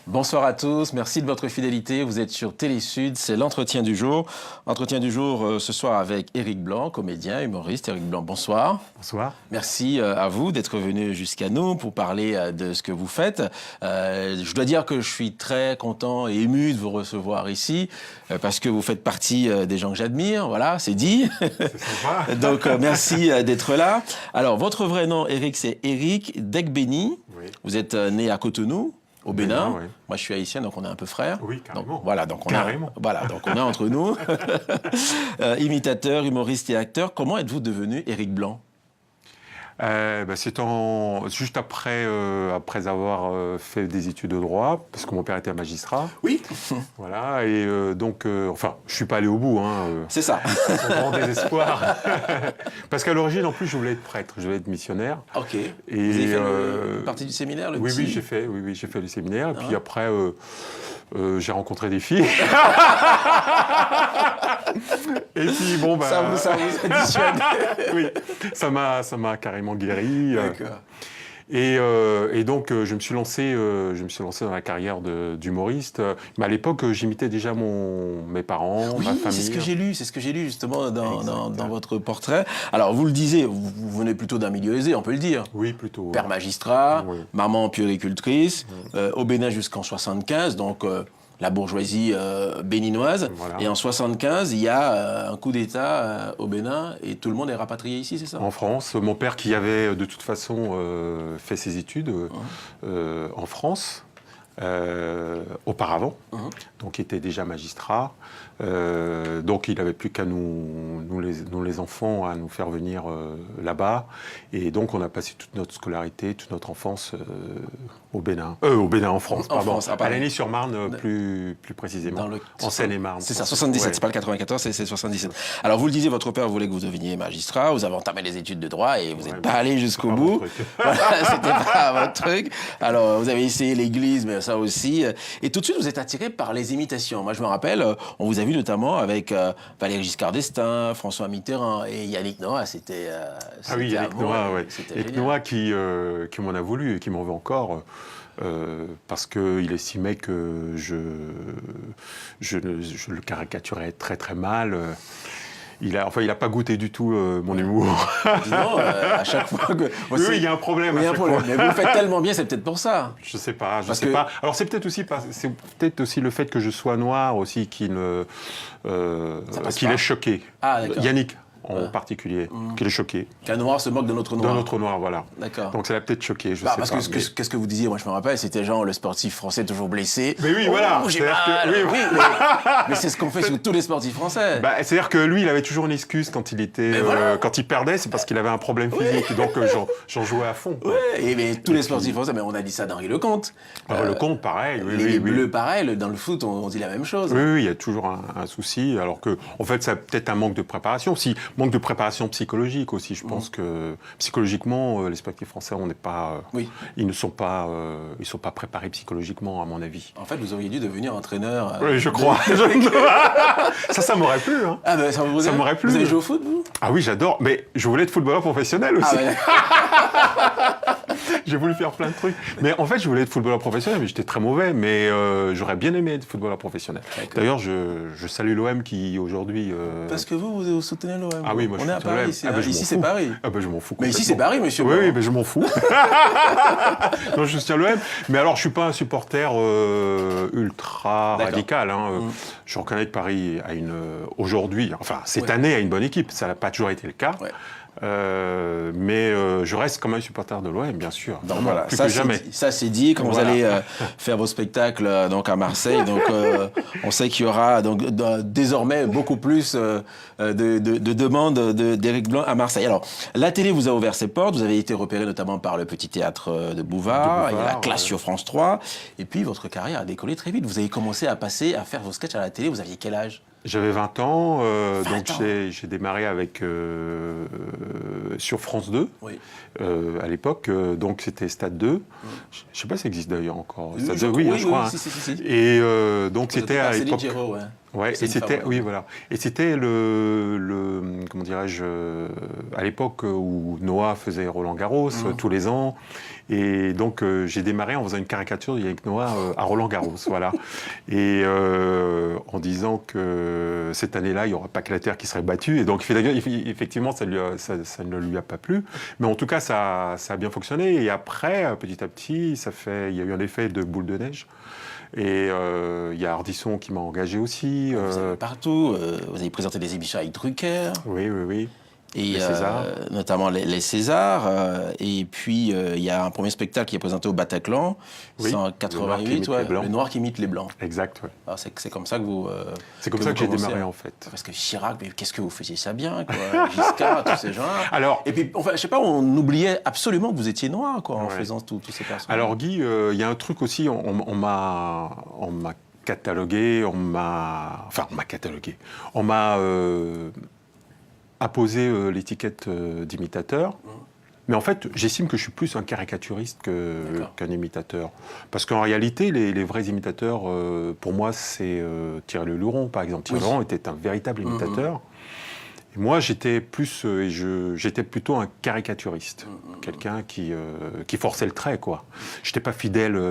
Bonsoir à tous, merci de votre fidélité. Vous êtes sur Télé-Sud, c'est l'entretien du jour. Entretien du jour ce soir avec Éric Blanc, comédien, humoriste. Éric Blanc, bonsoir. Bonsoir. Merci à vous d'être venu jusqu'à nous pour parler de ce que vous faites. Je dois dire que je suis très content et ému de vous recevoir ici parce que vous faites partie des gens que j'admire. Voilà, c'est dit. C'est sympa. Donc merci d'être là. Alors, votre vrai nom, Éric, c'est Éric Degbeni. Oui. Vous êtes né à Cotonou. Au Bénin, oui. Moi je suis haïtien, donc on est un peu frères. Oui, carrément. Donc, voilà, donc on carrément. donc on est entre nous. Imitateur, humoriste et acteur. Comment êtes-vous devenu Éric Blanc ? C'est juste après avoir fait des études de droit, parce que mon père était magistrat. Oui. Voilà, et enfin, je suis pas allé au bout. C'est ça. Sans grand désespoir. Parce qu'à l'origine, en plus, je voulais être prêtre, je voulais être missionnaire. Ok. Et, vous avez fait partie du séminaire, le oui, petit... oui, j'ai fait le séminaire. Et puis après, j'ai rencontré des filles. Et puis bon, Ça vous additionne. Oui, ça m'a carrément guéri. D'accord. Et donc je me suis lancé dans la carrière d'humoriste. Mais à l'époque, j'imitais déjà mes parents, Oui, ma famille. c'est ce que j'ai lu justement dans votre portrait. Alors vous le disiez, vous venez plutôt d'un milieu aisé, on peut le dire. Oui, plutôt. Père magistrat, Oui. maman puéricultrice, au Bénin jusqu'en 75, donc la bourgeoisie béninoise. Voilà. Et en 75, il y a un coup d'État au Bénin et tout le monde est rapatrié ici, c'est ça ? En France, mon père qui avait de toute façon fait ses études en France auparavant, donc il était déjà magistrat. Donc il n'avait plus qu'à nous les enfants, à nous faire venir là-bas. Et donc on a passé toute notre scolarité, toute notre enfance au Bénin, en France, En pardon. France, à Lagny-sur-Marne plus précisément, en Seine-et-Marne. C'est ça, 77, Ouais. c'est pas le 94, c'est 77. Alors vous le disiez, votre père voulait que vous deveniez magistrat, vous avez entamé les études de droit et vous n'êtes pas allé jusqu'au pas bout. mon truc. Voilà, c'était pas votre truc. Alors vous avez essayé l'église, mais ça aussi. Et tout de suite, vous êtes attiré par les imitations. Moi, je me rappelle, on vous a vu notamment avec Valéry Giscard d'Estaing, François Mitterrand et Yannick Noah. C'était Ah oui, Yannick Noah, oui. Yannick Noah qui m'en a voulu et qui m'en veut encore. Parce qu'il estimait que je le caricaturais très très mal. Il n'a pas goûté du tout mon humour. Disons, à chaque fois que... Oui, il y a un problème. Oui, il y a un problème. Mais vous le faites tellement bien, c'est peut-être pour ça. Je sais pas. que... pas. Alors c'est peut-être aussi le fait que je sois noir aussi qui l'ait choqué. Ah, d'accord. Yannick en particulier, qui l'ait choqué. Qu'un noir se moque de notre noir. De notre noir, voilà. D'accord. Donc ça l'a peut-être choqué, je sais parce pas. Qu'est-ce que vous disiez, moi je me rappelle, c'était genre le sportif français toujours blessé. Mais oui, voilà. J'ai mal. Oui, mais c'est ce qu'on fait sur tous les sportifs français. C'est-à-dire que lui, il avait toujours une excuse quand il quand il perdait, c'est parce qu'il avait un problème physique. Donc j'en jouais à fond. Ouais, mais tous les sportifs français, mais on a dit ça d'Henri Lecomte. Lecomte, pareil. Les Bleus, pareil. Dans le foot, on dit la même chose. Oui, il y a toujours un souci. Alors que, en fait, ça a peut-être un manque de préparation. Aussi, manque de préparation psychologique aussi. Je pense que psychologiquement, les sportifs français, on n'est pas. Ils ne sont pas. Ils sont pas préparés psychologiquement, à mon avis. En fait, vous auriez dû devenir entraîneur. Oui, je crois. ça m'aurait plu. Hein. Ah ben, ça m'aurait plu. Vous avez joué au foot, vous ? Ah oui, j'adore. Mais je voulais être footballeur professionnel aussi. J'ai voulu faire plein de trucs. Mais en fait, je voulais être footballeur professionnel, mais j'étais très mauvais. Mais j'aurais bien aimé être footballeur professionnel. D'ailleurs, je salue l'OM qui, aujourd'hui... Parce que vous soutenez l'OM. Ah oui, moi, on est à Paris, ici c'est Paris. Ah ben, je m'en fous. Mais ici, c'est Paris, monsieur. Oui, mais je m'en fous. Non, je soutiens l'OM. Mais alors, je suis pas un supporter ultra radical. Hein. Je reconnais que Paris a aujourd'hui, enfin, cette année, a une bonne équipe. Ça n'a pas toujours été le cas. Ouais. Mais je reste quand même supporter de l'OM, bien sûr. Donc voilà, plus que jamais. Ça c'est dit. Quand vous allez faire vos spectacles donc à Marseille, donc on sait qu'il y aura donc désormais beaucoup plus de demandes d'Éric Blanc à Marseille. Alors la télé vous a ouvert ses portes. Vous avez été repéré notamment par le Petit Théâtre de Bouvard, il y a la classe sur France 3, et puis votre carrière a décollé très vite. Vous avez commencé à faire vos sketchs à la télé. Vous aviez quel âge ? J'avais 20 ans, donc j'ai démarré avec sur France 2 à l'époque, donc c'était Stade 2. Je ne sais pas si ça existe d'ailleurs encore. Stade 2, je crois. Si. Et donc c'était à l'époque. Ouais, et c'était, oui, voilà. Et c'était comment dirais-je, à l'époque où Noah faisait Roland-Garros tous les ans. Et donc, j'ai démarré en faisant une caricature avec Noah à Roland-Garros, voilà. Et en disant que cette année-là, il n'y aura pas que la Terre qui serait battue. Et donc, effectivement, ça ne lui a pas plu. Mais en tout cas, ça a bien fonctionné. Et après, petit à petit, il y a eu un effet de boule de neige. Et il y a Ardisson qui m'a engagé aussi. Vous allez partout, vous avez présenté des émissions avec Drucker. Oui, oui, oui. Et les Césars. Notamment les Césars. Et puis, il y a un premier spectacle qui est présenté au Bataclan, oui, 188, le Noir qui imite les Blancs. Exact, oui. Alors, c'est comme ça que vous... c'est comme ça que j'ai démarré, en fait. Parce que Chirac, mais qu'est-ce que vous faisiez ça bien, quoi. Giscard, tous ces gens-là. Alors, et puis, enfin, je sais pas, on oubliait absolument que vous étiez noir, quoi, en faisant tous ces personnages. Alors, Guy, il y a un truc aussi, on m'a catalogué, on m'a apposé l'étiquette d'imitateur. Mais en fait, j'estime que je suis plus un caricaturiste qu'un imitateur. Parce qu'en réalité, les vrais imitateurs, pour moi, c'est Thierry Leluron, par exemple. Thierry Leluron était un véritable imitateur. Et moi, j'étais plutôt un caricaturiste. Quelqu'un qui forçait le trait, quoi. Je n'étais pas fidèle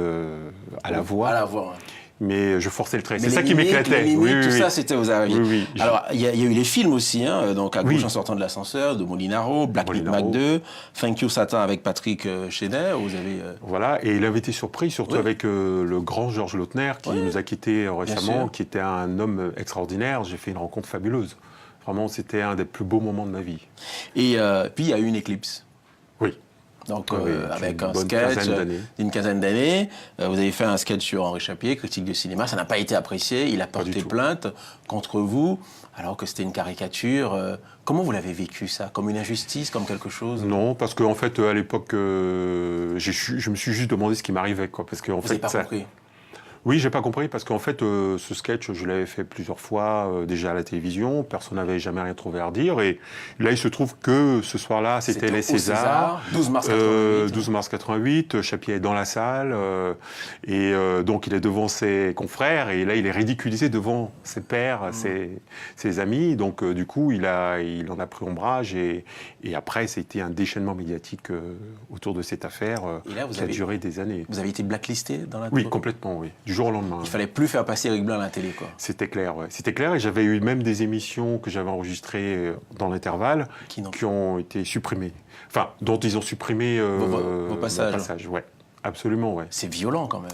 à la voix. À la voix, ouais. Mais je forçais le trait. C'est ça qui m'éclatait. Tout ça, c'était aux Arabies. Oui. Alors, il y a eu les films aussi, hein, donc à gauche en sortant de l'ascenseur, de Molinaro, Black Myth Mac 2, Thank You Satan avec Patrick Schneider. Vous avez. Voilà, et il avait été surpris, surtout avec le grand Georges Lautner qui nous a quittés récemment, qui était un homme extraordinaire. J'ai fait une rencontre fabuleuse. Vraiment, c'était un des plus beaux moments de ma vie. Et puis, il y a eu une éclipse. Oui. Donc, avec un sketch d'une quinzaine d'années, vous avez fait un sketch sur Henri Chapier, critique de cinéma, ça n'a pas été apprécié, il a porté plainte contre vous, alors que c'était une caricature. Comment vous l'avez vécu, ça? Comme une injustice, comme quelque chose? Non, parce qu'en fait, à l'époque, je me suis juste demandé ce qui m'arrivait, quoi. Parce que, en vous n'avez pas compris? Oui, j'ai pas compris parce qu'en fait, ce sketch, je l'avais fait plusieurs fois déjà à la télévision. Personne n'avait jamais rien trouvé à redire. Et là, il se trouve que ce soir-là, c'était les Césars. 12 mars 88. 12 mars 88. Chapier est dans la salle. Et donc, il est devant ses confrères. Et là, il est ridiculisé devant ses pairs, ses amis. Donc, du coup, il en a pris ombrage. Et après, c'était un déchaînement médiatique autour de cette affaire qui a duré des années. Vous avez été blacklisté dans la Oui, complètement, oui. Du jour au lendemain. Il fallait plus faire passer Éric Blanc à la télé, quoi. C'était clair, ouais. C'était clair, et j'avais eu même des émissions que j'avais enregistrées dans l'intervalle qui ont été supprimées. Enfin, dont ils ont supprimé vos passages. Ouais, absolument, ouais. C'est violent, quand même.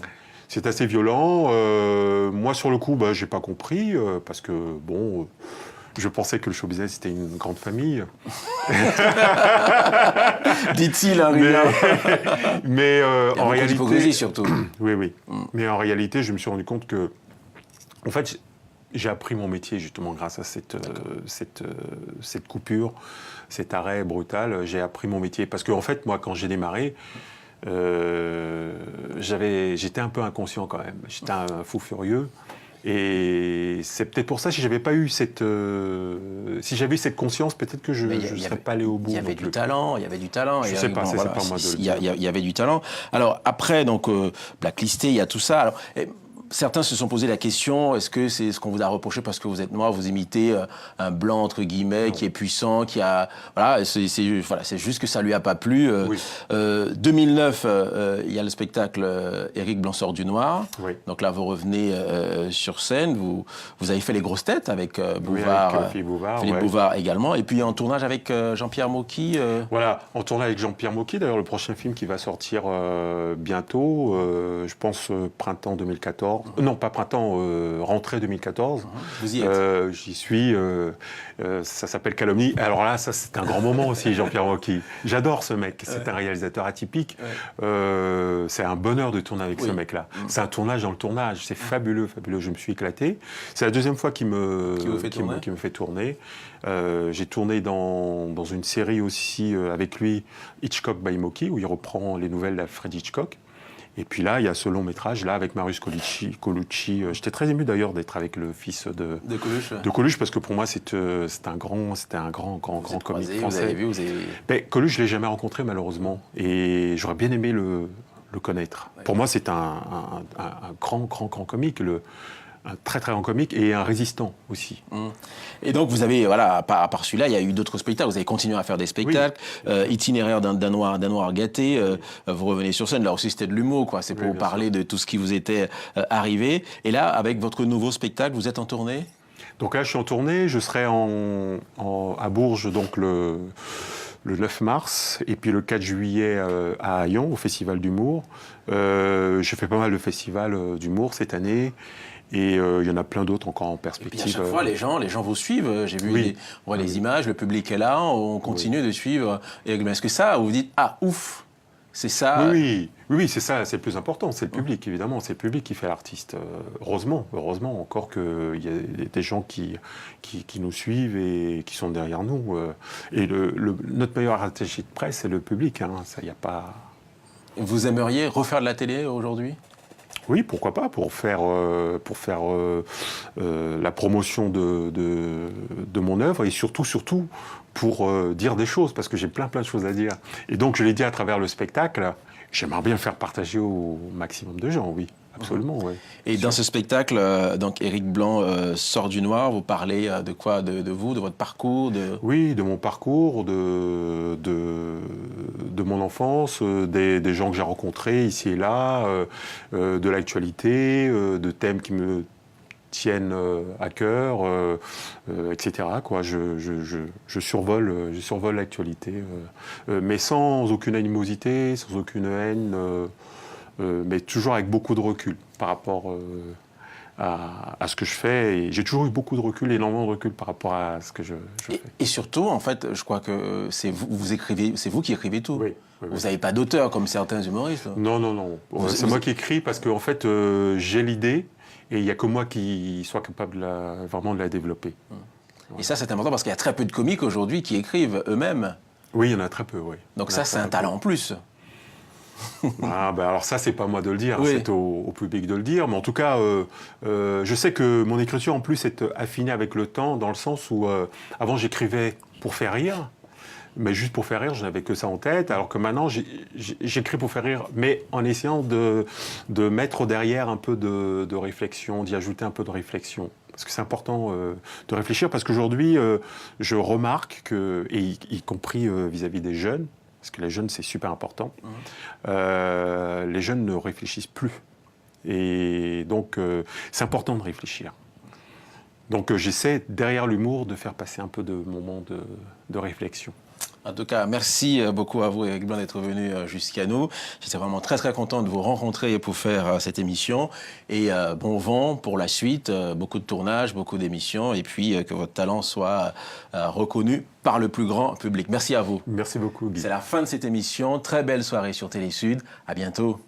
C'est assez violent. Moi, sur le coup, j'ai pas compris, parce que, bon... je pensais que le show business, c'était une grande famille. Dit-il, hein, Rina. Mais en réalité... d'hypocrisie, surtout. Oui. Mais en réalité, je me suis rendu compte que... En fait, j'ai appris mon métier, justement, grâce à cette coupure, cet arrêt brutal. J'ai appris mon métier. Parce qu'en fait, moi, quand j'ai démarré... j'étais un peu inconscient, quand même. J'étais un fou furieux. Et c'est peut-être pour ça, si j'avais eu cette conscience, peut-être que je ne serais pas allé au bout. Il y avait du talent. Je ne sais pas, c'est pas moi de le dire. Il y avait du talent. Alors après, donc, blacklisté, il y a tout ça. Alors, certains se sont posé la question, est-ce que c'est ce qu'on vous a reproché parce que vous êtes noir, vous imitez un blanc, entre guillemets, qui est puissant, qui a... Voilà, c'est juste que ça lui a pas plu. 2009, il y a le spectacle Éric Blanc sort du noir. Oui. Donc là, vous revenez sur scène, vous avez fait les grosses têtes avec Bouvard, avec Philippe Bouvard également, et puis en tournage avec Jean-Pierre Mocky. Voilà, en tournage avec Jean-Pierre Mocky, d'ailleurs le prochain film qui va sortir bientôt, je pense printemps 2014. Non, pas printemps, rentrée 2014. Vous y êtes. J'y suis. Ça s'appelle Calomnie. Alors là, ça, c'est un grand moment aussi, Jean-Pierre Mocky. J'adore ce mec. C'est un réalisateur atypique. C'est un bonheur de tourner avec ce mec-là. C'est un tournage dans le tournage. C'est fabuleux, fabuleux. Je me suis éclaté. C'est la deuxième fois qu'il me fait tourner. J'ai tourné dans une série aussi avec lui, Hitchcock by Mocky, où il reprend les nouvelles d'Alfred Hitchcock. Et puis là, il y a ce long métrage, là, avec Marius Colucci. J'étais très ému d'ailleurs d'être avec le fils de Coluche, parce que pour moi, c'était un grand comique français. Vous avez vu. Coluche, je ne l'ai jamais rencontré, malheureusement. Et j'aurais bien aimé le connaître. Ouais. Pour moi, c'est un grand comique. un très très grand comique et un résistant aussi. Et donc vous avez, voilà, à part celui-là, il y a eu d'autres spectacles, vous avez continué à faire des spectacles, Itinéraire d'un noir gâté, vous revenez sur scène, là aussi c'était de l'humour, quoi, c'est pour parler de tout ce qui vous était arrivé. Et là, avec votre nouveau spectacle, vous êtes en tournée ? Donc là, je suis en tournée, je serai à Bourges donc le 9 mars, et puis le 4 juillet à Hayon, au Festival d'humour. J'ai fait pas mal de festivals d'humour cette année, et il y en a plein d'autres encore en perspective. Et puis à chaque fois, les gens vous suivent. J'ai vu on voit les images, le public est là, on continue de suivre. Et est-ce que ça, vous vous dites, ah, ouf, c'est ça? Oui, c'est ça, c'est le plus important, c'est le public, évidemment, c'est le public qui fait l'artiste. Heureusement encore qu'il y a des gens qui nous suivent et qui sont derrière nous. Et notre meilleur attaché de presse, c'est le public, hein, ça, y a pas... Vous aimeriez refaire de la télé aujourd'hui ? Oui, pourquoi pas, pour faire la promotion de mon œuvre, et surtout pour dire des choses, parce que j'ai plein de choses à dire. Et donc, je l'ai dit à travers le spectacle, j'aimerais bien le faire partager au maximum de gens, oui, absolument. Ouais. Et dans ce spectacle, donc Éric Blanc sort du noir, vous parlez de quoi, de vous, de votre parcours Oui, de mon parcours, de mon enfance, des gens que j'ai rencontrés ici et là, de l'actualité, de thèmes qui me tiennent à cœur, etc. Quoi. Je survole l'actualité, mais sans aucune animosité, sans aucune haine, mais toujours avec beaucoup de recul par rapport à ce que je fais. Et j'ai toujours eu beaucoup de recul, énormément de recul par rapport à ce que je fais. Et surtout, en fait, je crois que c'est vous qui écrivez tout. Oui. Vous n'avez pas d'auteur comme certains humoristes. Non. C'est moi qui écris parce qu'en fait, j'ai l'idée. Et il n'y a que moi qui soit capable vraiment de la développer. Et ça, c'est important parce qu'il y a très peu de comiques aujourd'hui qui écrivent eux-mêmes. Oui, il y en a très peu, oui. Donc ça, c'est un talent en plus. Alors ça, c'est pas moi de le dire, c'est au public de le dire. Mais en tout cas, je sais que mon écriture, en plus, est affinée avec le temps, dans le sens où, avant, j'écrivais pour faire rire. Mais juste pour faire rire, je n'avais que ça en tête, alors que maintenant, j'écris pour faire rire, mais en essayant de mettre derrière un peu de réflexion, d'y ajouter un peu de réflexion. Parce que c'est important de réfléchir, parce qu'aujourd'hui, je remarque que, et y compris vis-à-vis des jeunes, parce que les jeunes, c'est super important, les jeunes ne réfléchissent plus. Et donc, c'est important de réfléchir. Donc, j'essaie, derrière l'humour, de faire passer un peu de moments de réflexion. En tout cas, merci beaucoup à vous, Éric Blanc, d'être venu jusqu'à nous. J'étais vraiment très content de vous rencontrer pour faire cette émission. Et bon vent pour la suite, beaucoup de tournages, beaucoup d'émissions, et puis que votre talent soit reconnu par le plus grand public. Merci à vous. Merci beaucoup, Guy. C'est la fin de cette émission. Très belle soirée sur Télé Sud. À bientôt.